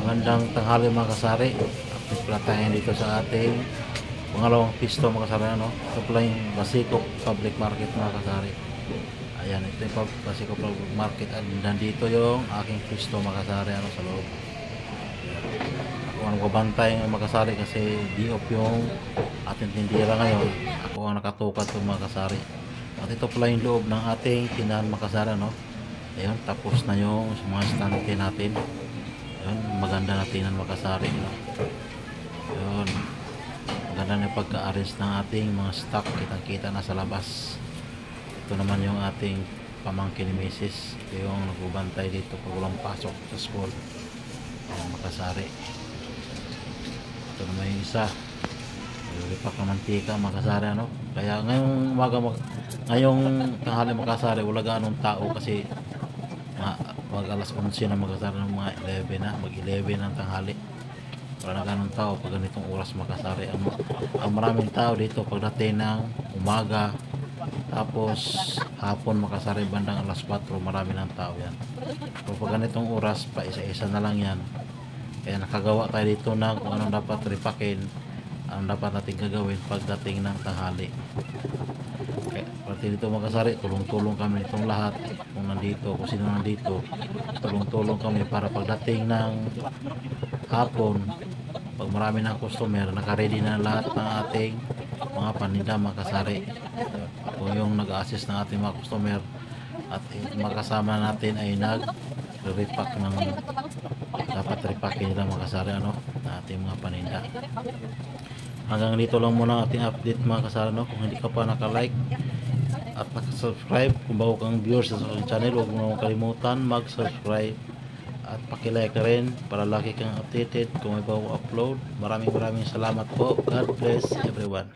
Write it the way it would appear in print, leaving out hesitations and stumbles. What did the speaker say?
Magandang tanghali mga kasari. Update pala tayo dito sa ating pangalawang pisto mga kasari. Ito pala yung Basico Public Market mga kasari. Ayan, ito yung Basico Public Market. At nandito yung aking pisto mga kasari sa loob. Ako ang nagbabantay mga kasari kasi di-off yung ating tindira ngayon. Ako ang nakatukat ito mga kasari. At ito pala yung loob ng ating tindahan mga kasari. Ayun, tapos na yung mga stante natin. Ayun, maganda na tingnan makasari. Ayun, maganda na yung pagka-arrange ng ating mga stock. Kitang-kita na sa labas. Ito naman yung ating pamangkin ni Mrs. Ito yung nagbubantay dito pag walang pasok sa school. Ayun, makasari. Ito naman yung isa. Lipak ng mantika makasari. Kaya ngayong umaga, ngayong tanghali makasari, wala ganong tao kasi mag alas 11 na magkasara ng mga 11 na, mag 11 ng tanghali. Wala na ganong tao pag ganitong oras makasari. Ang maraming tao dito pagdating ng umaga, tapos hapon makasari bandang alas 4, marami ng tao yan. Pero pag ganitong oras pa isa-isa na lang yan. Kaya nakagawa tayo dito ng kung anong dapat ripakin, anong dapat natin gagawin pagdating ng tanghali. Pati dito makasari, tulong-tulong kami itong lahat. Kung nandito, kung sino nandito, tulong-tulong kami para pagdating ng hapon, pag marami ng customer, nakaready na lahat ng ating mga paninda makasari. Ako yung nag-assist ng ating mga customer at makasama natin ay nag-repack ng dapat repack nila makasari na ating mga paninda. Hanggang dito lang muna ating update mga kasari. Kung hindi ka pa naka-like at subscribe, kung bago kang viewers sa aking channel, huwag mo naman kalimutan mag-subscribe at pakilike ka rin para lagi kang updated kung may bago upload. Maraming salamat po. God bless everyone.